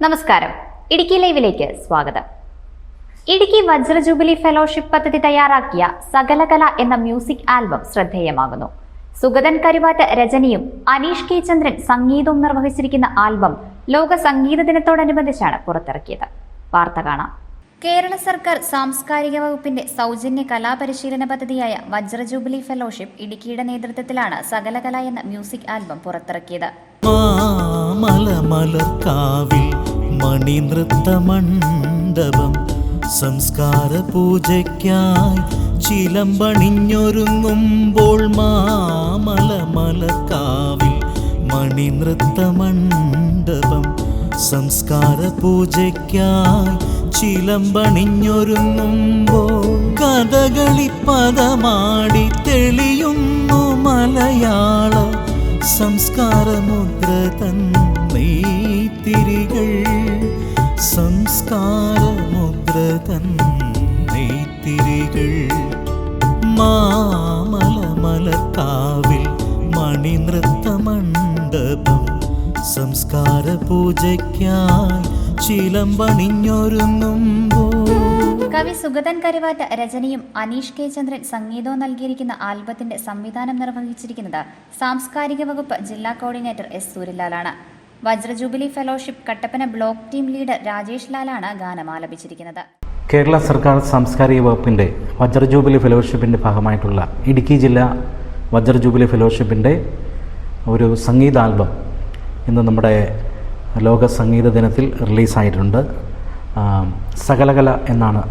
നമസ്കാരം. ഇടുക്കി ലൈവിലേക്ക് സ്വാഗതം. ഇടുക്കി വജ്ര ജൂബിലി ഫെലോഷിപ്പ് പദ്ധതി തയ്യാറാക്കിയ സകലകല എന്ന മ്യൂസിക് ആൽബം ശ്രദ്ധേയമാകുന്നു. സുഗതൻ കരുവാറ്റ രചനയും അനീഷ് കെ ചന്ദ്രൻ സംഗീതവും നിർവഹിച്ചിരിക്കുന്ന ആൽബം ലോക സംഗീത ദിനത്തോടനുബന്ധിച്ചാണ് പുറത്തിറക്കിയത്. വാർത്ത കാണാം. കേരള സർക്കാർ സാംസ്കാരിക വകുപ്പിന്റെ സൗജന്യ കലാപരിശീലന പദ്ധതിയായ വജ്ര ജൂബിലി ഫെലോഷിപ്പ് ഇടുക്കിയുടെ നേതൃത്വത്തിലാണ് സകലകല എന്ന മ്യൂസിക് ആൽബം പുറത്തിറക്കിയത്. മണിനൃത്തമണ്ഡപം സംസ്കാര പൂജയ്ക്കായി ചിലമ്പണിഞ്ഞൊരുങ്ങുമ്പോൾ മാമലമലക്കാവിൽ മണിനൃത്തമണ്ഡപം സംസ്കാര പൂജയ്ക്കായി ചിലമ്പണിഞ്ഞൊരുങ്ങുമ്പോൾ കഥകളി പദമാടി തെളിയുന്നു മലയാള സംസ്കാരമുദ്ര തൻ നെയ്ത്തിരികൾ സംസ്കാരമുദ്ര തൻ നെയ്ത്തിരികൾ മാമലമലക്കാവിൽ മണിനൃത്തമണ്ഡപം സംസ്കാര പൂജയ്ക്കായി ചിലമ്പണിഞ്ഞൊരുങ്ങുമ്പോൾ. കവി സുഗതൻ കരുവാറ്റ രചനയും അനീഷ് കെ ചന്ദ്രൻ സംഗീതവും നൽകിയിരിക്കുന്ന ആൽബത്തിന്റെ സംവിധാനം നിർവഹിച്ചിരിക്കുന്നത് സാംസ്കാരിക വകുപ്പ് ജില്ലാ കോർഡിനേറ്റർ എസ് സൂര്യലാലാണ്. വജ്ര jubilee fellowship Kattappana block team leader Rajesh ലാലാണ് ഗാനം ആലപിച്ചിരിക്കുന്നത്. കേരള സർക്കാർ സാംസ്കാരിക വകുപ്പിൻ്റെ വജ്ര ജൂബിലി ഫെലോഷിപ്പിൻ്റെ ഭാഗമായിട്ടുള്ള ഇടുക്കി ജില്ലാ വജ്ര ജൂബിലി ഫെലോഷിപ്പിൻ്റെ ഒരു സംഗീത ആൽബം ഇന്ന് നമ്മുടെ ലോക സംഗീത ദിനത്തിൽ റിലീസായിട്ടുണ്ട്. സകലകല എന്നാണ്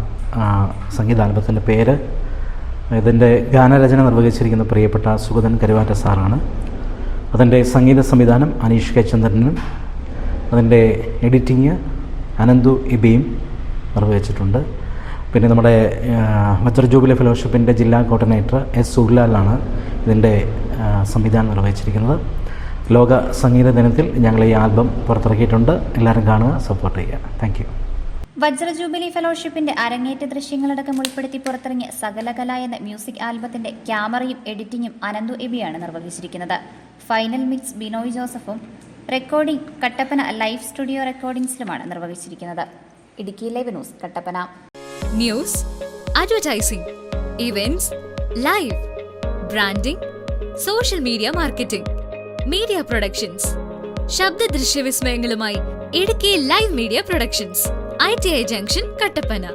സംഗീത ആൽബത്തിൻ്റെ പേര്. ഇതിൻ്റെ ഗാനരചന നിർവഹിച്ചിരിക്കുന്ന പ്രിയപ്പെട്ട സുഗതൻ കരുവാറ്റ സാറാണ്. അതിൻ്റെ സംഗീത സംവിധാനം അനീഷ് കെ ചന്ദ്രനും അതിൻ്റെ എഡിറ്റിങ് അനന്തു ഇബിയും നിർവഹിച്ചിട്ടുണ്ട്. പിന്നെ നമ്മുടെ വജ്ര ജൂബിലി ഫെലോഷിപ്പിൻ്റെ ജില്ലാ കോർഡിനേറ്റർ എസ് സൂര്യലാലാണ് ഇതിൻ്റെ സംവിധാനം നിർവഹിച്ചിരിക്കുന്നത്. ലോക സംഗീത ദിനത്തിൽ ഞങ്ങൾ ഈ ആൽബം പുറത്തിറക്കിയിട്ടുണ്ട്. എല്ലാവരും കാണുക, സപ്പോർട്ട് ചെയ്യുക. Thank you. വജ്ര ജൂബിലി ഫെലോഷിപ്പിന്റെ അരങ്ങേറ്റ ദൃശ്യങ്ങളടക്കം ഉൾപ്പെടുത്തി പുറത്തിറങ്ങിയ സകലകല എന്ന മ്യൂസിക് ആൽബത്തിന്റെ ക്യാമറയും എഡിറ്റിംഗും അനന്തു എബിയാണ് നിർവഹിച്ചിരിക്കുന്നത്. ഫൈനൽ മിക്സ് ബിനോയ് ജോസഫും റെക്കോർഡിംഗ് കട്ടപ്പന ലൈവ് സ്റ്റുഡിയോ റെക്കോർഡിംഗ്സിലുമാണ് നിർവഹിച്ചിരിക്കുന്നത്. Idukki live news Kattappana. News, advertising, events, live, branding, social media marketing, media productions, ശബ്ദ ദൃശ്യ വിസ്മയങ്ങളുമായി Idukki live media productions, ITI junction Kattappana.